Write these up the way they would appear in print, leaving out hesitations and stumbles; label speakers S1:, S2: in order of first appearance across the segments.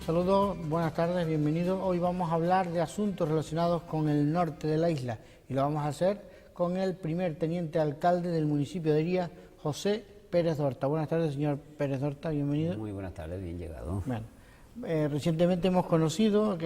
S1: Saludos, buenas tardes, bienvenidos. Hoy vamos a hablar de asuntos relacionados con el norte de la isla y lo vamos a hacer con el primer teniente alcalde del municipio de Hería, José Pérez Dorta. Buenas tardes, señor Pérez Dorta, bienvenido.
S2: Muy buenas tardes, bien llegado.
S1: Bueno, recientemente hemos conocido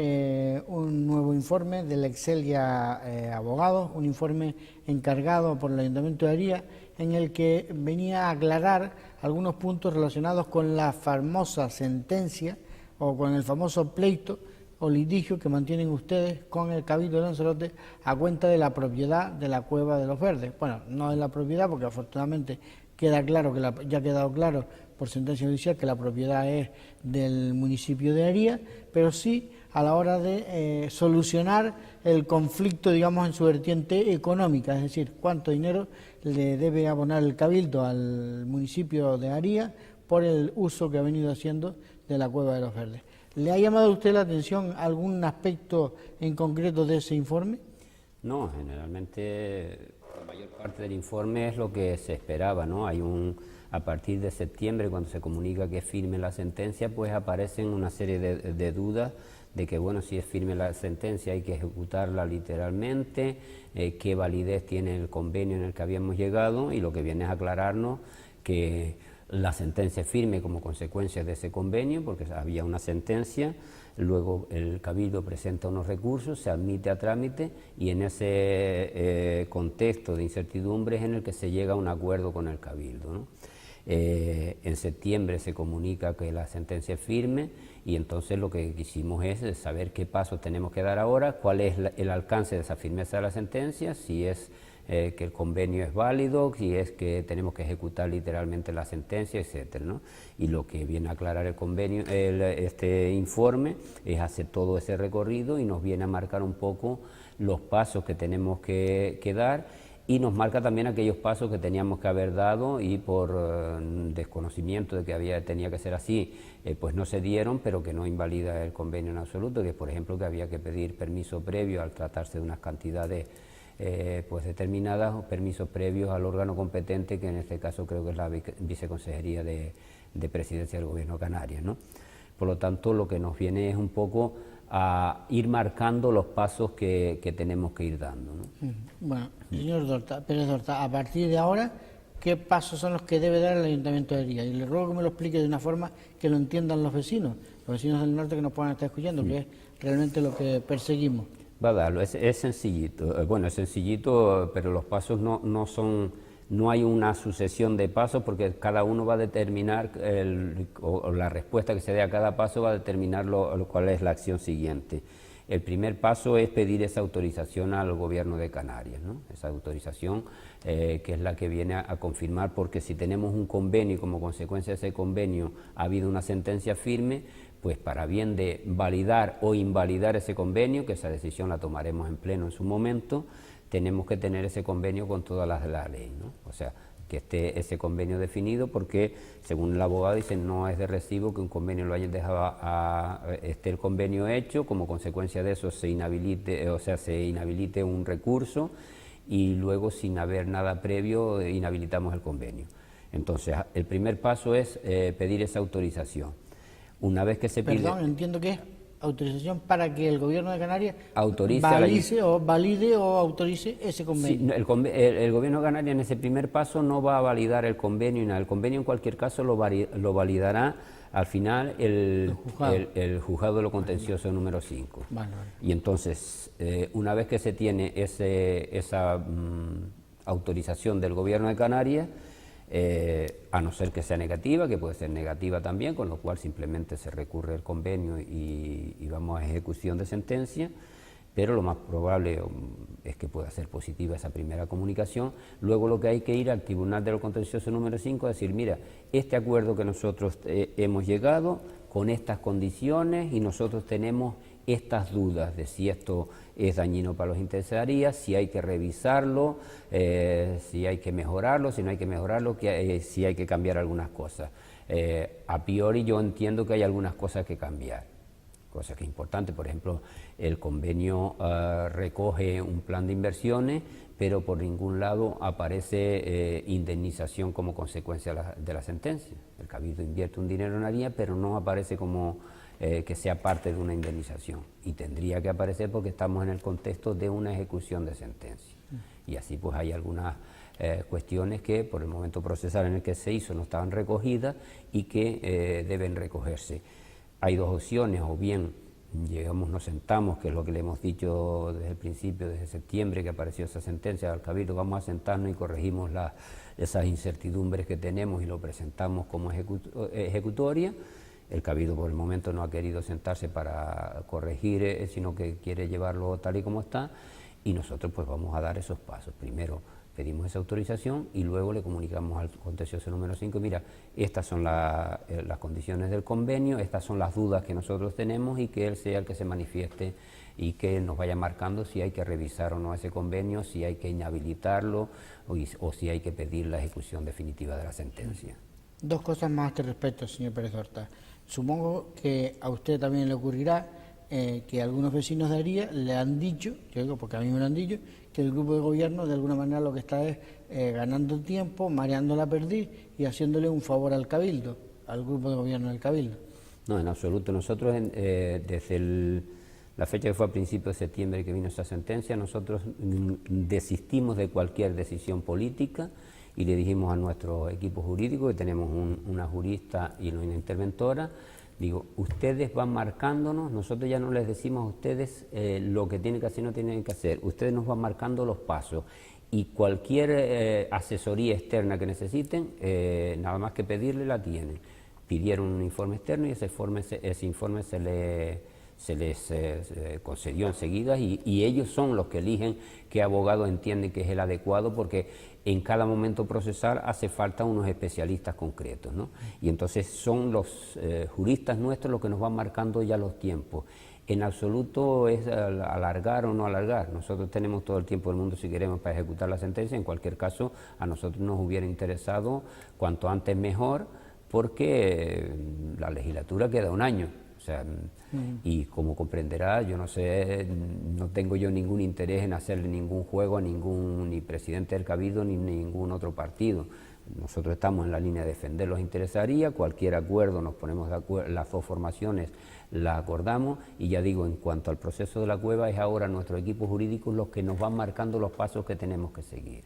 S1: un nuevo informe del Excelia Abogados, un informe encargado por el Ayuntamiento de Hería, en el que venía a aclarar algunos puntos relacionados con la famosa sentencia o con el famoso pleito o litigio que mantienen ustedes con el Cabildo de Lanzarote a cuenta de la propiedad de la Cueva de los Verdes. Bueno, no es la propiedad porque afortunadamente queda claro ya ha quedado claro por sentencia judicial que la propiedad es del municipio de Hería, pero sí a la hora de solucionar el conflicto, digamos, en su vertiente económica, es decir, cuánto dinero le debe abonar el Cabildo al municipio de Hería por el uso que ha venido haciendo de la Cueva de los Verdes. ¿Le ha llamado a usted la atención algún aspecto en concreto de ese informe?
S2: No, generalmente la mayor parte del informe es lo que se esperaba, ¿no? A partir de septiembre, cuando se comunica que es firme la sentencia, pues aparecen una serie de dudas de que, bueno, si es firme la sentencia hay que ejecutarla literalmente, qué validez tiene el convenio en el que habíamos llegado, y lo que viene es aclararnos que la sentencia es firme como consecuencia de ese convenio, porque había una sentencia, luego el Cabildo presenta unos recursos, se admite a trámite y en ese contexto de incertidumbre es en el que se llega a un acuerdo con el Cabildo, ¿no? En septiembre se comunica que la sentencia es firme y entonces lo que quisimos es saber qué pasos tenemos que dar ahora, cuál es el alcance de esa firmeza de la sentencia, si es que el convenio es válido, si es que tenemos que ejecutar literalmente la sentencia, etcétera, ¿no? Y lo que viene a aclarar el convenio, este informe, es hacer todo ese recorrido y nos viene a marcar un poco los pasos que tenemos que dar, y nos marca también aquellos pasos que teníamos que haber dado y por desconocimiento de que tenía que ser así, pues no se dieron, pero que no invalida el convenio en absoluto, que por ejemplo que había que pedir permiso previo al tratarse de unas cantidades pues determinadas, o permisos previos al órgano competente, que en este caso creo que es la Viceconsejería de Presidencia del Gobierno de Canarias, ¿no? Por lo tanto, lo que nos viene es un poco a ir marcando los pasos que tenemos que ir dando, ¿no?
S1: Bueno, señor Pérez Dorta, a partir de ahora, ¿qué pasos son los que debe dar el Ayuntamiento de Hería? Y le ruego que me lo explique de una forma que lo entiendan los vecinos del norte que nos puedan estar escuchando, que es realmente lo que perseguimos.
S2: Va a darlo, es sencillito, bueno, es sencillito, pero los pasos no hay una sucesión de pasos, porque cada uno va a determinar, o la respuesta que se dé a cada paso va a determinar cuál es la acción siguiente. El primer paso es pedir esa autorización al Gobierno de Canarias, ¿no? Esa autorización que es la que viene a confirmar, porque si tenemos un convenio y como consecuencia de ese convenio ha habido una sentencia firme, pues para bien de validar o invalidar ese convenio, que esa decisión la tomaremos en pleno en su momento, tenemos que tener ese convenio con todas las de la ley, ¿no? O sea, que esté ese convenio definido, porque según el abogado dice, no es de recibo que un convenio lo hayan dejado esté el convenio hecho, como consecuencia de eso se inhabilite un recurso y luego sin haber nada previo inhabilitamos el convenio. Entonces, el primer paso es pedir esa autorización. Una vez que se pide...
S1: Perdón, entiendo que es autorización para que el Gobierno de Canarias valide o autorice ese convenio.
S2: Sí, el Gobierno de Canarias en ese primer paso no va a validar el convenio, y el convenio en cualquier caso lo validará al final el juzgado de lo contencioso número 5.
S1: Vale.
S2: Y entonces, una vez que se tiene esa autorización del Gobierno de Canarias, a no ser que sea negativa, que puede ser negativa también, con lo cual simplemente se recurre el convenio y vamos a ejecución de sentencia, pero lo más probable es que pueda ser positiva esa primera comunicación. Luego lo que hay que ir al Tribunal de lo Contencioso número 5 a decir, mira, este acuerdo que nosotros hemos llegado con estas condiciones y nosotros tenemos estas dudas de si esto es dañino para los interesados, si hay que revisarlo, si hay que mejorarlo, si no hay que mejorarlo, si hay que cambiar algunas cosas. A priori yo entiendo que hay algunas cosas que cambiar, cosas que es importante. Por ejemplo, el convenio recoge un plan de inversiones, pero por ningún lado aparece indemnización como consecuencia de la sentencia. El Cabildo invierte un dinero en Hería, pero no aparece como que sea parte de una indemnización. Y tendría que aparecer porque estamos en el contexto de una ejecución de sentencia. Y así pues hay algunas cuestiones que por el momento procesal en el que se hizo no estaban recogidas y que deben recogerse. Hay dos opciones, o bien llegamos, nos sentamos, que es lo que le hemos dicho desde el principio, desde septiembre que apareció esa sentencia al Cabildo, vamos a sentarnos y corregimos esas incertidumbres que tenemos y lo presentamos como ejecutoria. El Cabildo por el momento no ha querido sentarse para corregir, sino que quiere llevarlo tal y como está, y nosotros pues vamos a dar esos pasos. Primero pedimos esa autorización y luego le comunicamos al contencioso número 5, mira, estas son las condiciones del convenio, estas son las dudas que nosotros tenemos, y que él sea el que se manifieste y que nos vaya marcando si hay que revisar o no ese convenio, si hay que inhabilitarlo o si hay que pedir la ejecución definitiva de la sentencia.
S1: Dos cosas más a este respecto, señor Pérez Horta. Supongo que a usted también le ocurrirá que algunos vecinos de Aría le han dicho, yo digo porque a mí me lo han dicho, que el grupo de gobierno de alguna manera lo que está es ganando tiempo, mareando la perdiz y haciéndole un favor al Cabildo, al grupo de gobierno del Cabildo.
S2: No, en absoluto. Nosotros desde la fecha que fue a principios de septiembre que vino esa sentencia, nosotros desistimos de cualquier decisión política y le dijimos a nuestro equipo jurídico, que tenemos una jurista y una interventora, digo, ustedes van marcándonos, nosotros ya no les decimos a ustedes lo que tienen que hacer y no tienen que hacer, ustedes nos van marcando los pasos, y cualquier asesoría externa que necesiten, nada más que pedirle la tienen. Pidieron un informe externo y ese informe se les concedió enseguida, y ellos son los que eligen qué abogado entienden que es el adecuado, porque en cada momento procesal hace falta unos especialistas concretos, ¿no? Y entonces son los juristas nuestros los que nos van marcando ya los tiempos. En absoluto es alargar o no alargar. Nosotros tenemos todo el tiempo del mundo si queremos para ejecutar la sentencia. En cualquier caso, a nosotros nos hubiera interesado cuanto antes mejor, porque la legislatura queda un año. O sea, y como comprenderá, yo no sé, no tengo yo ningún interés en hacerle ningún juego a ni presidente del Cabildo ni ningún otro partido. Nosotros estamos en la línea de defender los intereses de Aría, cualquier acuerdo nos ponemos de acuerdo, las dos formaciones la acordamos, y ya digo, en cuanto al proceso de la cueva, es ahora nuestro equipo jurídico los que nos van marcando los pasos que tenemos que seguir.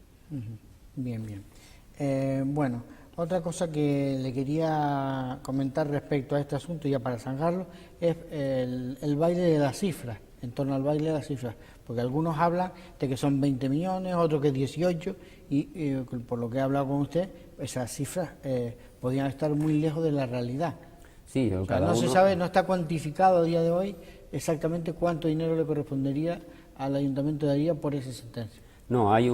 S1: Bien, bien. Bueno, otra cosa que le quería comentar respecto a este asunto, ya para zanjarlo, es el baile de las cifras, en torno al baile de las cifras, porque algunos hablan de que son 20 millones, otros que 18, y por lo que he hablado con usted, esas cifras podrían estar muy lejos de la realidad.
S2: Sí,
S1: o sea, no se sabe, no está cuantificado a día de hoy exactamente cuánto dinero le correspondería al Ayuntamiento de Aría por esa sentencia.
S2: No, hay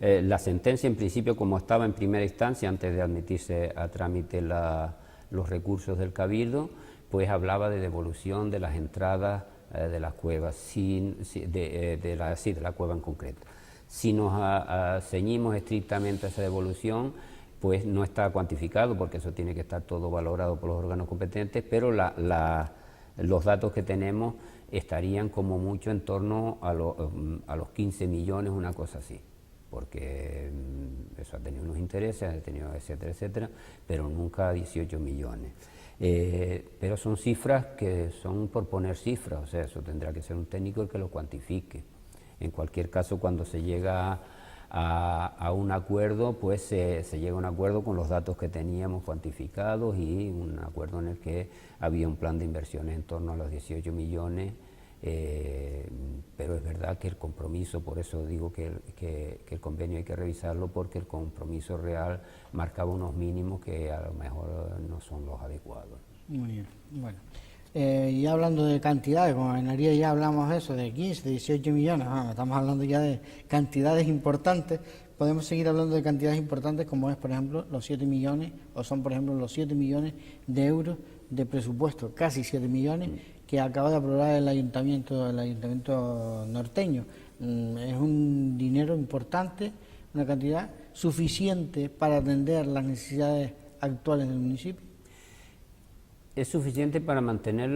S2: la sentencia en principio, como estaba en primera instancia, antes de admitirse a trámite los recursos del Cabildo, pues hablaba de devolución de las entradas de las cuevas, de la cueva en concreto. Si nos ceñimos estrictamente a esa devolución, pues no está cuantificado, porque eso tiene que estar todo valorado por los órganos competentes, pero los datos que tenemos estarían como mucho en torno a los 15 millones, una cosa así, porque eso ha tenido unos intereses, ha tenido etcétera, etcétera, pero nunca 18 millones. Pero son cifras que son por poner cifras, o sea, eso tendrá que ser un técnico el que lo cuantifique. En cualquier caso, cuando se llega a un acuerdo, pues se llega a un acuerdo con los datos que teníamos cuantificados, y un acuerdo en el que había un plan de inversiones en torno a los 18 millones, pero es verdad que el compromiso, por eso digo que el convenio hay que revisarlo, porque el compromiso real marcaba unos mínimos que a lo mejor no son los adecuados.
S1: Muy bien, bueno. Y hablando de cantidades, como en Aría ya hablamos de eso, de 15, 18 millones, estamos hablando ya de cantidades importantes. Podemos seguir hablando de cantidades importantes, como es, por ejemplo, los 7 millones, o son, por ejemplo, los 7 millones de euros de presupuesto, casi 7 millones, que acaba de aprobar el ayuntamiento norteño. Es un dinero importante, una cantidad suficiente para atender las necesidades actuales del municipio.
S2: Es suficiente para mantener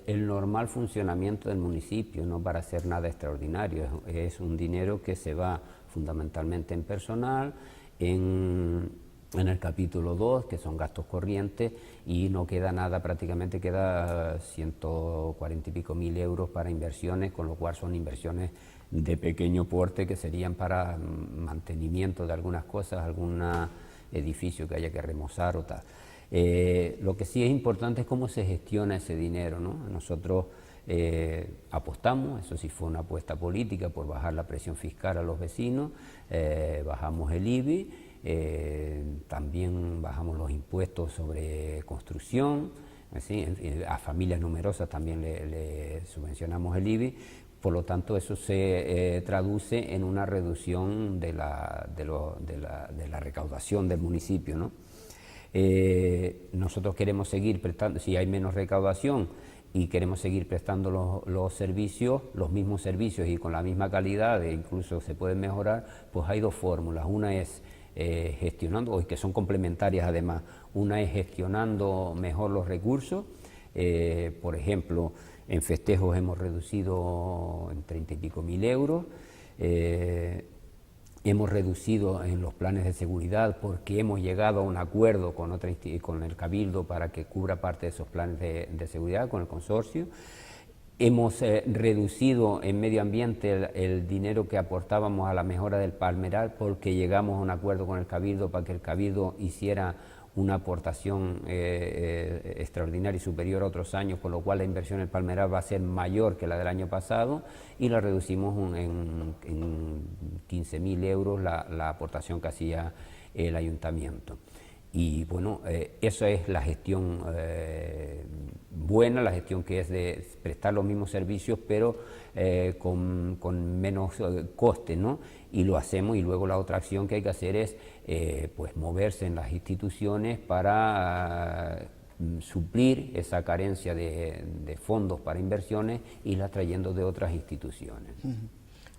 S2: el normal funcionamiento del municipio, no para hacer nada extraordinario. Es un dinero que se va fundamentalmente en personal, en en el capítulo 2, que son gastos corrientes, y no queda nada, prácticamente queda 140 y pico mil euros para inversiones, con lo cual son inversiones de pequeño porte que serían para mantenimiento de algunas cosas, algún edificio que haya que remozar o tal. Lo que sí es importante es cómo se gestiona ese dinero, ¿no? Nosotros apostamos, eso sí fue una apuesta política, por bajar la presión fiscal a los vecinos, bajamos el IBI, también bajamos los impuestos sobre construcción, ¿sí? A familias numerosas también le subvencionamos el IBI, por lo tanto eso se traduce en una reducción de la recaudación del municipio, ¿no? Nosotros queremos seguir prestando, si hay menos recaudación y queremos seguir prestando los servicios, los mismos servicios y con la misma calidad, e incluso se pueden mejorar, pues hay dos fórmulas. Una es gestionando, y que son complementarias además, una es gestionando mejor los recursos, por ejemplo, en festejos hemos reducido en 30 y pico mil euros, hemos reducido en los planes de seguridad porque hemos llegado a un acuerdo con el Cabildo para que cubra parte de esos planes de seguridad con el consorcio. Hemos reducido en medio ambiente el dinero que aportábamos a la mejora del palmeral porque llegamos a un acuerdo con el Cabildo para que el Cabildo hiciera una aportación extraordinaria y superior a otros años, con lo cual la inversión en el palmeral va a ser mayor que la del año pasado, y la reducimos en 15.000 euros la aportación que hacía el ayuntamiento. Y bueno, eso es la gestión buena, la gestión que es de prestar los mismos servicios pero con menos coste, ¿no? Y lo hacemos, y luego la otra acción que hay que hacer es pues moverse en las instituciones para suplir esa carencia de fondos para inversiones y la trayendo de otras instituciones.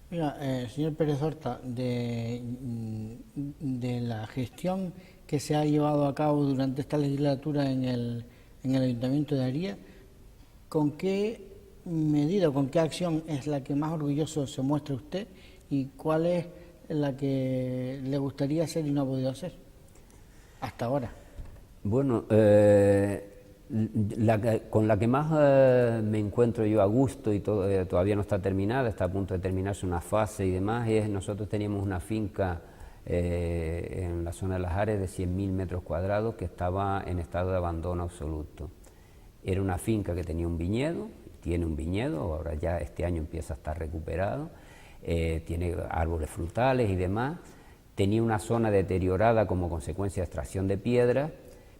S1: Mira, señor Pérez Horta, de la gestión que se ha llevado a cabo durante esta legislatura en el Ayuntamiento de Aría, ¿con qué medida o con qué acción es la que más orgulloso se muestra usted y cuál es la que le gustaría hacer y no ha podido hacer hasta ahora?
S2: Bueno, con la que más me encuentro yo a gusto y todavía no está terminada, está a punto de terminarse una fase y demás, nosotros teníamos una finca en la zona de Las Ares de 100.000 metros cuadrados que estaba en estado de abandono absoluto. Era una finca que tenía un viñedo, tiene un viñedo, ahora ya este año empieza a estar recuperado, tiene árboles frutales y demás, tenía una zona deteriorada como consecuencia de extracción de piedra,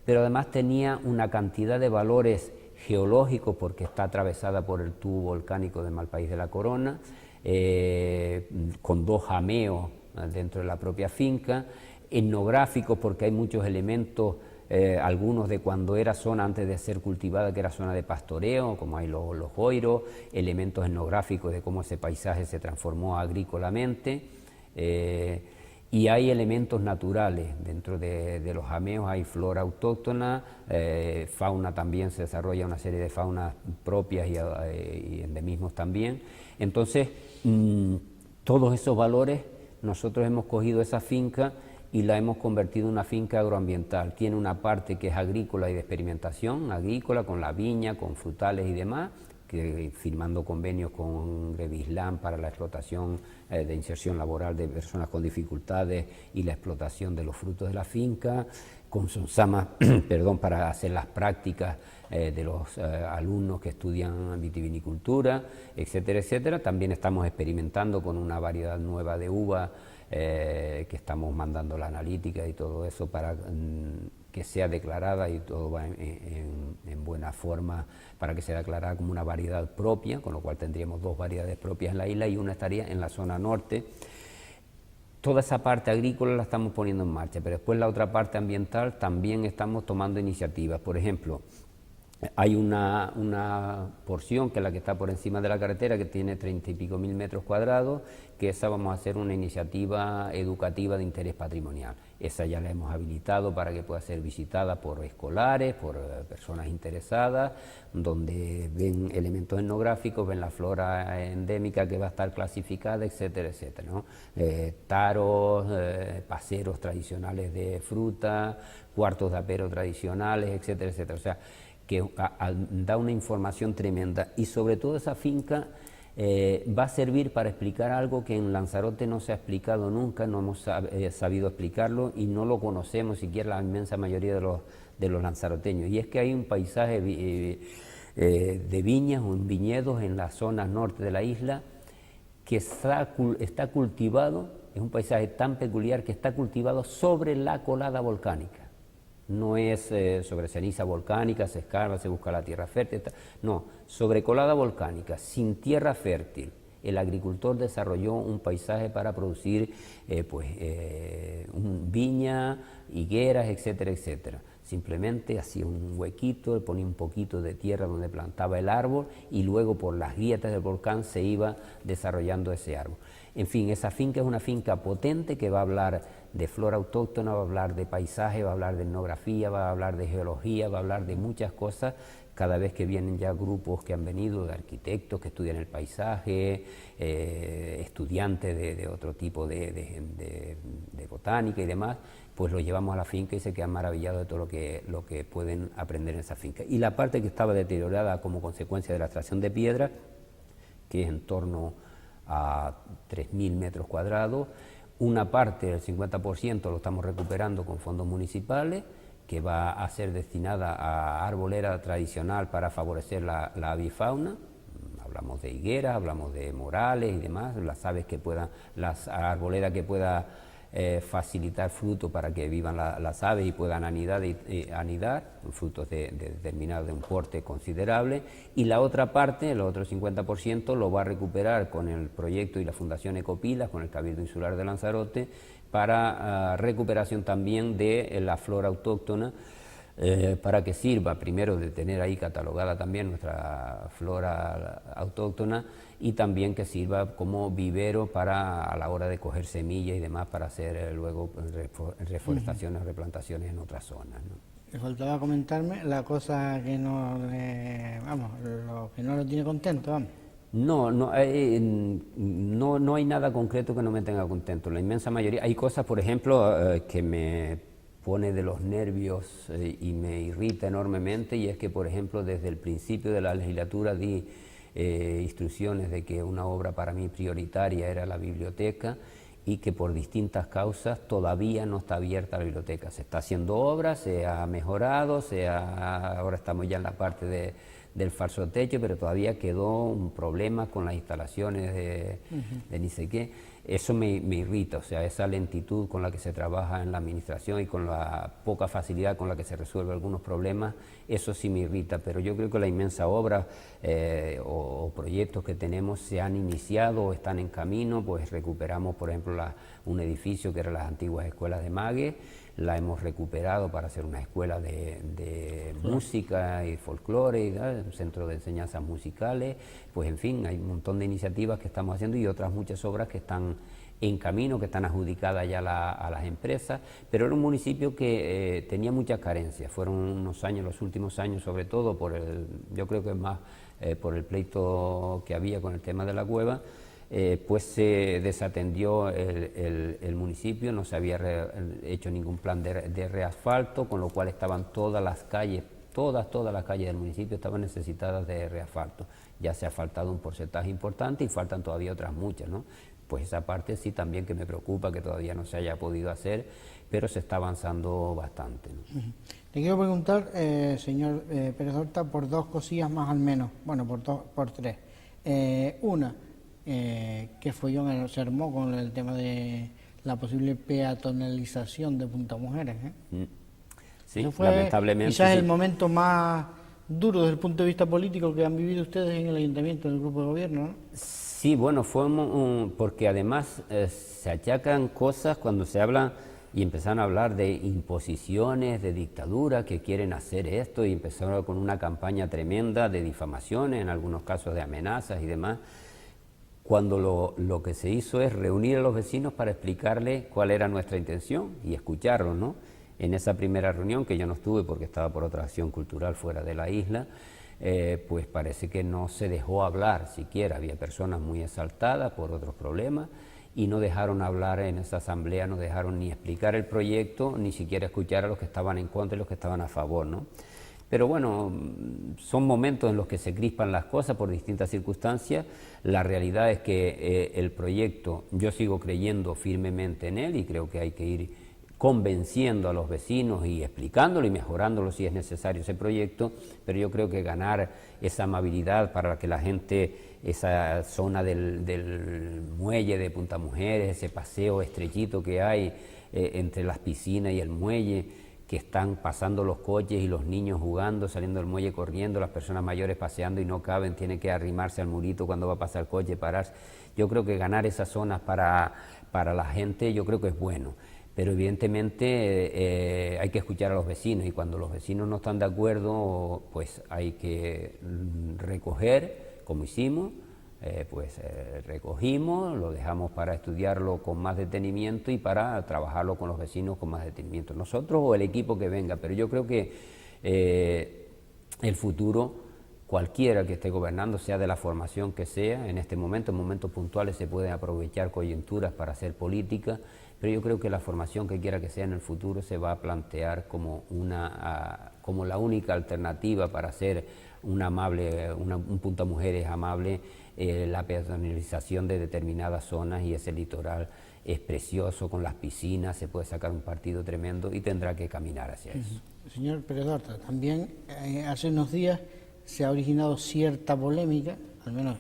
S2: pero además tenía una cantidad de valores geológicos porque está atravesada por el tubo volcánico de Malpaís de la Corona, con 2 jameos dentro de la propia finca, etnográficos porque hay muchos elementos, algunos de cuando era zona antes de ser cultivada, que era zona de pastoreo, como hay los oiros, elementos etnográficos de cómo ese paisaje se transformó agrícolamente, y hay elementos naturales, dentro de los jameos hay flora autóctona, fauna también, se desarrolla una serie de faunas propias y endemismos también. Entonces, todos esos valores, nosotros hemos cogido esa finca y la hemos convertido en una finca agroambiental. Tiene una parte que es agrícola y de experimentación, agrícola, con la viña, con frutales y demás, firmando convenios con Grevislam para la explotación de inserción laboral de personas con dificultades y la explotación de los frutos de la finca, con Sonsama perdón, para hacer las prácticas de los alumnos que estudian vitivinicultura, etcétera, etcétera. También estamos experimentando con una variedad nueva de uva que estamos mandando la analítica y todo eso para que sea declarada, y todo va en buena forma para que sea declarada como una variedad propia, con lo cual tendríamos 2 variedades propias en la isla y una estaría en la zona norte. Toda esa parte agrícola la estamos poniendo en marcha, pero después la otra parte ambiental también estamos tomando iniciativas. Por ejemplo, Hay una porción que es la que está por encima de la carretera, que tiene 30 y pico mil metros cuadrados, que esa vamos a hacer una iniciativa educativa de interés patrimonial. Esa ya la hemos habilitado para que pueda ser visitada por escolares, por personas interesadas, donde ven elementos etnográficos, ven la flora endémica que va a estar clasificada, etcétera, etcétera, ¿no? Taros, paseros tradicionales de fruta, cuartos de apero tradicionales, etcétera, etcétera. O sea, que da una información tremenda, y sobre todo esa finca va a servir para explicar algo que en Lanzarote no se ha explicado nunca, no hemos sabido explicarlo y no lo conocemos siquiera la inmensa mayoría de los lanzaroteños, y es que hay un paisaje de viñas o viñedos en la zona norte de la isla que está cultivado, es un paisaje tan peculiar que está cultivado sobre la colada volcánica. No es sobre ceniza volcánica, se escarba, se busca la tierra fértil, no, sobre colada volcánica, sin tierra fértil. El agricultor desarrolló un paisaje para producir viña, higueras, etcétera, etcétera. Simplemente hacía un huequito, ponía un poquito de tierra donde plantaba el árbol y luego por las grietas del volcán se iba desarrollando ese árbol. En fin, esa finca es una finca potente que va a hablar de flora autóctona, va a hablar de paisaje, va a hablar de etnografía, va a hablar de geología, va a hablar de muchas cosas. Cada vez que vienen ya grupos que han venido de arquitectos que estudian el paisaje, estudiantes de otro tipo de botánica y demás, pues los llevamos a la finca y se quedan maravillados de todo lo que pueden aprender en esa finca. Y la parte que estaba deteriorada como consecuencia de la extracción de piedra, que es en torno a 3.000 metros cuadrados, una parte del 50% lo estamos recuperando con fondos municipales, que va a ser destinada a arbolera tradicional para favorecer la avifauna. Hablamos de higueras, hablamos de morales y demás, las aves que puedan, las arboledas que pueda facilitar fruto para que vivan las aves y puedan anidar, frutos determinados de un porte considerable, y la otra parte, el otro 50%, lo va a recuperar con el proyecto y la Fundación Ecopilas, con el Cabildo Insular de Lanzarote, para recuperación también de la flora autóctona, para que sirva primero de tener ahí catalogada también nuestra flora autóctona, y también que sirva como vivero para a la hora de coger semillas y demás para hacer luego reforestaciones, replantaciones en otras zonas, ¿no?
S1: Le faltaba comentarme la cosa que no lo que no lo tiene contento, vamos.
S2: No hay nada concreto que no me tenga contento. La inmensa mayoría, hay cosas, por ejemplo, que me pone de los nervios y me irrita enormemente, y es que, por ejemplo, desde el principio de la legislatura di instrucciones de que una obra para mí prioritaria era la biblioteca, y que por distintas causas todavía no está abierta la biblioteca. Se está haciendo obra, se ha mejorado, ahora estamos ya en la parte del falso techo, pero todavía quedó un problema con las instalaciones de ni sé qué. Eso me irrita, o sea, esa lentitud con la que se trabaja en la administración y con la poca facilidad con la que se resuelven algunos problemas, eso sí me irrita, pero yo creo que la inmensa obra o proyectos que tenemos se han iniciado o están en camino. Pues recuperamos, por ejemplo, un edificio que eran las antiguas escuelas de Mague, la hemos recuperado para hacer una escuela de música y folclore, ¿no? Un centro de enseñanzas musicales. Pues en fin, hay un montón de iniciativas que estamos haciendo y otras muchas obras que están en camino, que están adjudicadas ya a las empresas, pero era un municipio que tenía muchas carencias. Fueron unos años, los últimos años, sobre todo yo creo que es más por el pleito que había con el tema de la cueva, pues se desatendió el municipio, no se había hecho ningún plan de reasfalto, con lo cual estaban todas las calles, todas las calles del municipio estaban necesitadas de reasfalto. Ya se ha faltado un porcentaje importante y faltan todavía otras muchas, ¿no? Pues esa parte sí también que me preocupa, que todavía no se haya podido hacer, pero se está avanzando bastante, ¿no?
S1: Le quiero preguntar, señor Pérez Horta, por dos cosillas más al menos, bueno, por tres. Una, que follón se armó con el tema de la posible peatonalización de Punta Mujeres, ¿eh?
S2: Sí,
S1: fue
S2: lamentablemente.
S1: Quizás
S2: sí.
S1: el momento más duro desde el punto de vista político que han vivido ustedes en el ayuntamiento, en el grupo de gobierno, ¿no?
S2: Sí, bueno, fue porque además se achacan cosas cuando se habla y empezaron a hablar de imposiciones, de dictadura, que quieren hacer esto, y empezaron con una campaña tremenda de difamaciones, en algunos casos de amenazas y demás, cuando lo que se hizo es reunir a los vecinos para explicarles cuál era nuestra intención y escucharlos, ¿no? En esa primera reunión, que yo no estuve porque estaba por otra acción cultural fuera de la isla, pues parece que no se dejó hablar siquiera, había personas muy exaltadas por otros problemas, y no dejaron hablar en esa asamblea, no dejaron ni explicar el proyecto, ni siquiera escuchar a los que estaban en contra y los que estaban a favor, ¿no? Pero bueno, son momentos en los que se crispan las cosas por distintas circunstancias. La realidad es que el proyecto, yo sigo creyendo firmemente en él y creo que hay que ir convenciendo a los vecinos y explicándolo y mejorándolo si es necesario ese proyecto, pero yo creo que ganar esa amabilidad para que la gente, esa zona del muelle de Punta Mujeres, ese paseo estrechito que hay entre las piscinas y el muelle, que están pasando los coches y los niños jugando, saliendo del muelle corriendo, las personas mayores paseando y no caben, tienen que arrimarse al murito cuando va a pasar el coche, pararse. Yo creo que ganar esas zonas para la gente, yo creo que es bueno. Pero evidentemente hay que escuchar a los vecinos, y cuando los vecinos no están de acuerdo, pues hay que recoger, como hicimos, recogimos, lo dejamos para estudiarlo con más detenimiento y para trabajarlo con los vecinos con más detenimiento, nosotros o el equipo que venga. Pero yo creo que el futuro, cualquiera que esté gobernando, sea de la formación que sea, en este momento, en momentos puntuales se pueden aprovechar coyunturas para hacer política, pero yo creo que la formación que quiera que sea en el futuro se va a plantear como la única alternativa para hacer un Punta Mujeres amable, la peatonalización de determinadas zonas, y ese litoral es precioso con las piscinas, se puede sacar un partido tremendo y tendrá que caminar hacia eso.
S1: Señor Pérez Horta, también hace unos días se ha originado cierta polémica, al menos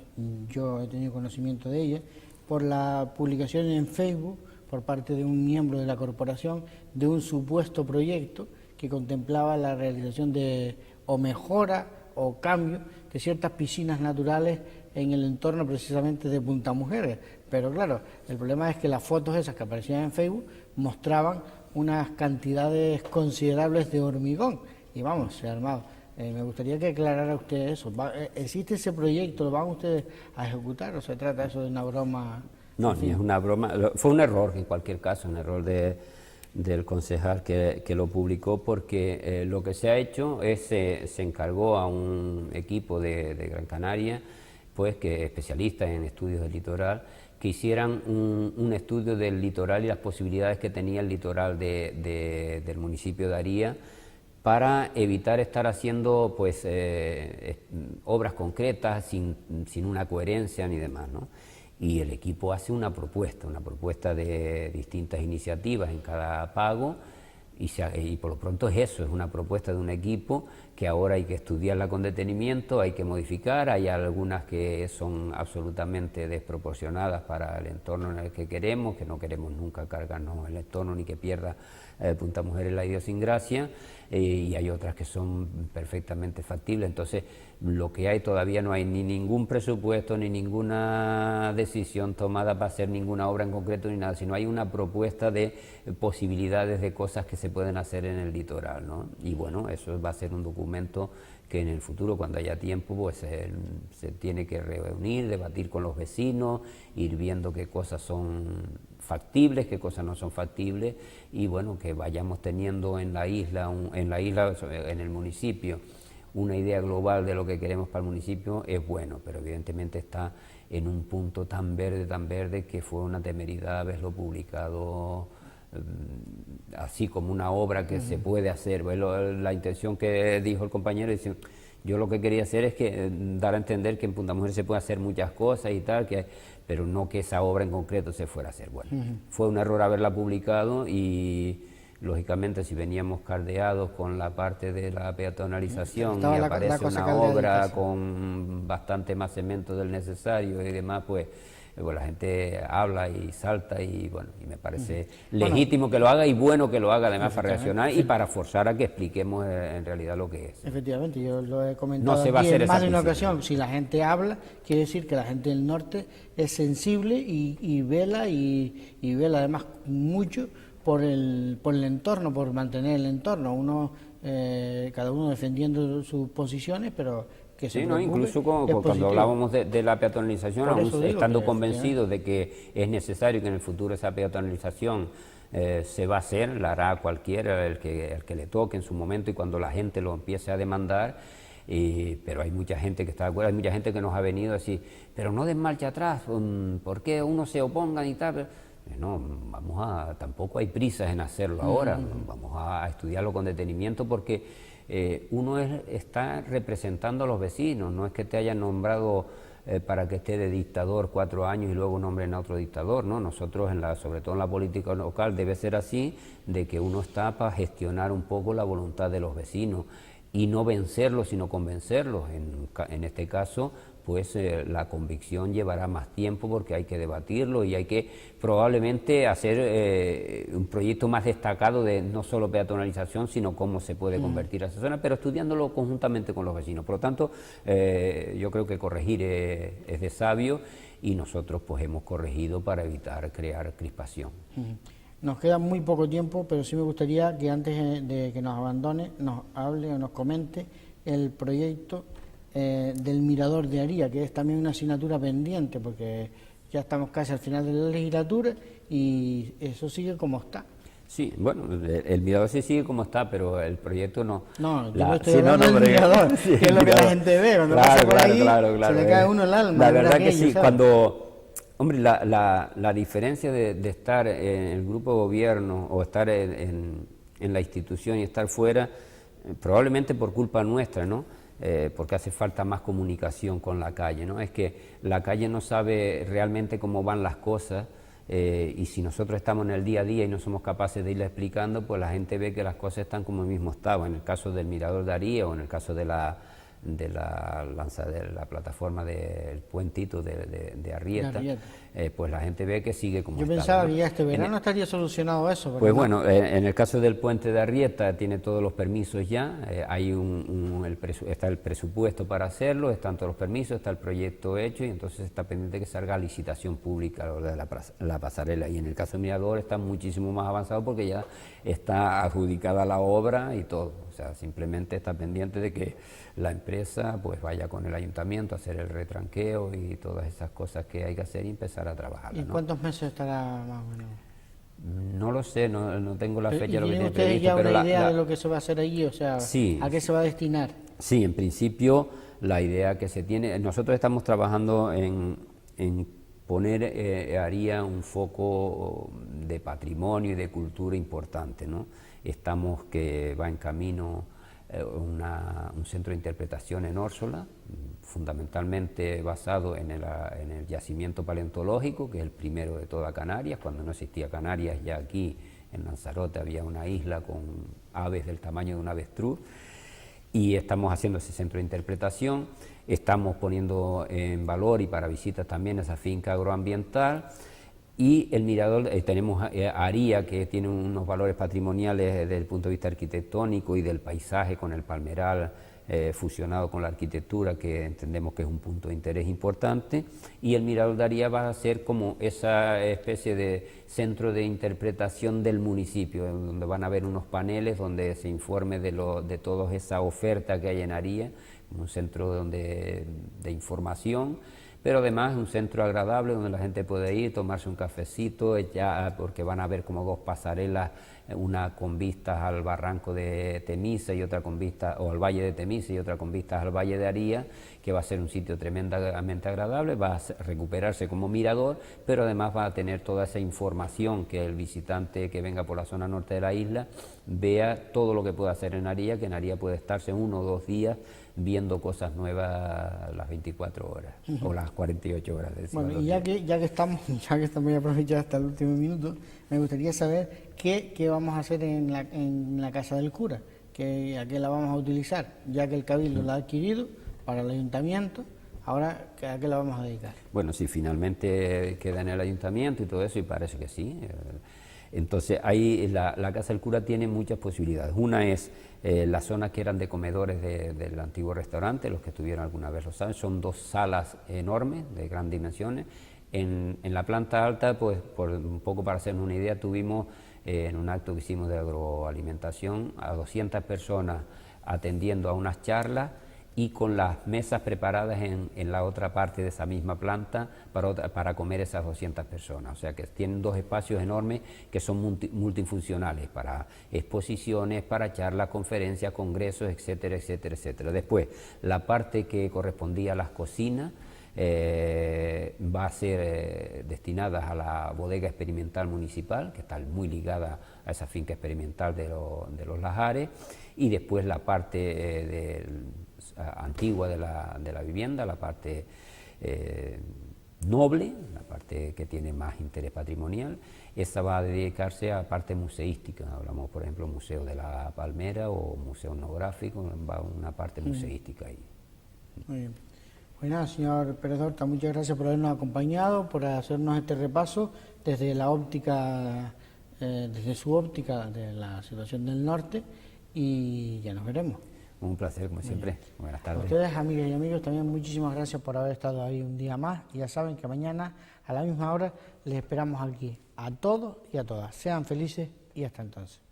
S1: yo he tenido conocimiento de ella, por la publicación en Facebook por parte de un miembro de la corporación de un supuesto proyecto que contemplaba la realización de o mejora o cambio de ciertas piscinas naturales en el entorno precisamente de Punta Mujeres. Pero claro, el problema es que las fotos esas que aparecían en Facebook mostraban unas cantidades considerables de hormigón y vamos, se ha armado. Me gustaría que aclarara usted eso. ¿Existe ese proyecto? ¿Lo van ustedes a ejecutar o se trata eso de una broma?
S2: No, ni es una broma, fue un error en cualquier caso, un error del concejal que lo publicó, porque lo que se ha hecho es, se encargó a un equipo de Gran Canaria, pues que especialistas en estudios del litoral, que hicieran un estudio del litoral y las posibilidades que tenía el litoral del municipio de Aría, para evitar estar haciendo pues obras concretas sin una coherencia ni demás, ¿no? Y el equipo hace una propuesta de distintas iniciativas en cada pago, y por lo pronto es eso, es una propuesta de un equipo que ahora hay que estudiarla con detenimiento, hay que modificar, hay algunas que son absolutamente desproporcionadas para el entorno en el que no queremos nunca cargarnos el entorno ni que pierda Punta Mujeres la idiosincrasia, y hay otras que son perfectamente factibles. Entonces, lo que hay, todavía no hay ni ningún presupuesto ni ninguna decisión tomada para hacer ninguna obra en concreto ni nada, sino hay una propuesta de posibilidades de cosas que se pueden hacer en el litoral, ¿no? Y bueno, eso va a ser un documento que en el futuro, cuando haya tiempo, pues se tiene que reunir, debatir con los vecinos, ir viendo qué cosas son factibles, qué cosas no son factibles, y bueno, que vayamos teniendo en la isla, en el municipio, una idea global de lo que queremos para el municipio es bueno, pero evidentemente está en un punto tan verde, que fue una temeridad haberlo publicado así como una obra que se puede hacer. La intención que dijo el compañero, dice, yo lo que quería hacer es que dar a entender que en Punta Mujeres se puede hacer muchas cosas y tal, pero no que esa obra en concreto se fuera a hacer. Bueno, fue un error haberla publicado, y lógicamente si veníamos caldeados con la parte de la peatonalización y aparece una obra con bastante más cemento del necesario y demás, pues la gente habla y salta, y bueno, y me parece legítimo que lo haga, y bueno que lo haga además para reaccionar y para forzar a que expliquemos en realidad lo que es.
S1: Efectivamente, yo lo he comentado
S2: no se va a hacer
S1: en más de una ocasión. Si la gente habla, quiere decir que la gente del norte es sensible y vela, y vela además mucho por el entorno, por mantener el entorno, cada uno defendiendo sus posiciones, pero que se
S2: Sí, ¿no?
S1: preocupe,
S2: Incluso
S1: es
S2: cuando
S1: positivo.
S2: hablábamos de la peatonalización,
S1: Por
S2: aún
S1: eso digo
S2: estando
S1: que,
S2: convencidos de que es necesario que en el futuro esa peatonalización se va a hacer, la hará cualquiera, el que le toque en su momento y cuando la gente lo empiece a demandar. Pero hay mucha gente que está de acuerdo, hay mucha gente que nos ha venido así, pero no den marcha atrás, ¿por qué uno se opongan y tal? No, tampoco hay prisas en hacerlo ahora, vamos a estudiarlo con detenimiento porque uno está representando a los vecinos, no es que te hayan nombrado para que esté de dictador 4 años y luego nombren a otro dictador, ¿no? Nosotros, sobre todo en la política local, debe ser así, de que uno está para gestionar un poco la voluntad de los vecinos y no vencerlos, sino convencerlos. En este caso, pues la convicción llevará más tiempo porque hay que debatirlo y hay que probablemente hacer un proyecto más destacado de no solo peatonalización, sino cómo se puede convertir a esa zona, pero estudiándolo conjuntamente con los vecinos. Por lo tanto, yo creo que corregir es de sabio y nosotros pues hemos corregido para evitar crear crispación.
S1: Nos queda muy poco tiempo, pero sí me gustaría que antes de que nos abandone, nos hable o nos comente el proyecto del Mirador de Aría, que es también una asignatura pendiente, porque ya estamos casi al final de la legislatura y eso sigue como está.
S2: Sí, bueno, el mirador sí sigue como está, pero el proyecto no.
S1: No, yo no estoy hablando del mirador,
S2: sí,
S1: que es lo que la gente ve, cuando pasa por ahí, se le cae a uno el alma.
S2: La verdad que
S1: aquello,
S2: sí,
S1: ¿sabes?
S2: hombre, la diferencia de estar en el grupo de gobierno o estar en la institución y estar fuera, probablemente por culpa nuestra, ¿no? Porque hace falta más comunicación con la calle, ¿no? Es que la calle no sabe realmente cómo van las cosas y si nosotros estamos en el día a día y no somos capaces de irle explicando, pues la gente ve que las cosas están como el mismo estado. En el caso del Mirador de Aría o en el caso de la plataforma del puentito de Arrieta, pues la gente ve que sigue como
S1: Yo
S2: estaba,
S1: pensaba
S2: ¿no?
S1: que ya este verano estaría solucionado eso.
S2: Pues
S1: ¿no?
S2: bueno, en el caso del puente de Arrieta tiene todos los permisos ya, hay está el presupuesto para hacerlo, están todos los permisos, está el proyecto hecho y entonces está pendiente que salga a licitación pública de la pasarela. Y en el caso de Mirador está muchísimo más avanzado porque ya está adjudicada la obra y todo. O sea, simplemente está pendiente de que la empresa pues vaya con el ayuntamiento a hacer el retranqueo y todas esas cosas que hay que hacer y empezar a trabajar.
S1: ¿Y cuántos meses estará más o menos?
S2: No lo sé, no tengo la fecha de lo que
S1: ¿Tienen
S2: tiene
S1: ustedes
S2: previsto,
S1: ya
S2: pero
S1: una idea de lo que se va a hacer allí? O sea,
S2: sí,
S1: ¿a qué se va a destinar?
S2: Sí, en principio la idea que se tiene, nosotros estamos trabajando en poner Aría un foco de patrimonio y de cultura importante, ¿no? Estamos que va en camino un centro de interpretación en Órsola, fundamentalmente basado en el yacimiento paleontológico, que es el primero de toda Canarias. Cuando no existía Canarias, ya aquí en Lanzarote había una isla con aves del tamaño de un avestruz, y estamos haciendo ese centro de interpretación, estamos poniendo en valor y para visitas también esa finca agroambiental. Y el mirador, tenemos Aría, que tiene unos valores patrimoniales desde el punto de vista arquitectónico y del paisaje, con el palmeral fusionado con la arquitectura, que entendemos que es un punto de interés importante. Y el mirador de Aría va a ser como esa especie de centro de interpretación del municipio, donde van a haber unos paneles donde se informe de toda esa oferta que hay en Aría, un centro de información, pero además un centro agradable donde la gente puede ir, tomarse un cafecito, ya, porque van a haber como 2 pasarelas, una con vistas al barranco de Temisa y otra con vistas, o al valle de Temisa y otra con vistas al valle de Aría, que va a ser un sitio tremendamente agradable, va a recuperarse como mirador, pero además va a tener toda esa información que el visitante que venga por la zona norte de la isla vea todo lo que puede hacer en Aría, que en Aría puede estarse 1 o 2 días viendo cosas nuevas las 24 horas o las 48 horas del siglo.
S1: Bueno, y ya que estamos, voy a aprovechar hasta el último minuto, me gustaría saber qué vamos a hacer en la casa del cura, a qué la vamos a utilizar, ya que el Cabildo la ha adquirido para el ayuntamiento. Ahora, ¿a qué la vamos a dedicar?
S2: Bueno, si finalmente queda en el ayuntamiento y todo eso, y parece que sí. Entonces, ahí la Casa del Cura tiene muchas posibilidades. Una es las zonas que eran de comedores del antiguo restaurante, los que estuvieron alguna vez lo saben, son 2 salas enormes, de grandes dimensiones. En la planta alta, pues un poco para hacernos una idea, tuvimos en un acto que hicimos de agroalimentación, a 200 personas atendiendo a unas charlas y con las mesas preparadas en la otra parte de esa misma planta para comer esas 200 personas. O sea que tienen dos espacios enormes que son multifuncionales para exposiciones, para charlas, conferencias, congresos, etcétera, etcétera, etcétera. Después, la parte que correspondía a las cocinas va a ser destinada a la bodega experimental municipal, que está muy ligada a esa finca experimental de los Lajares, y después la parte antigua de la vivienda, la parte noble, la parte que tiene más interés patrimonial, esa va a dedicarse a parte museística. Hablamos, por ejemplo, Museo de la Palmera o Museo Etnográfico, va una parte museística ahí.
S1: Muy bien. Pues nada, señor Pérez Horta, muchas gracias por habernos acompañado, por hacernos este repaso desde la óptica, desde su óptica de la situación del norte, y ya nos veremos.
S2: Un placer, como siempre. Buenas tardes.
S1: A ustedes, amigas y amigos, también muchísimas gracias por haber estado ahí un día más, y ya saben que mañana a la misma hora les esperamos aquí, a todos y a todas. Sean felices y hasta entonces.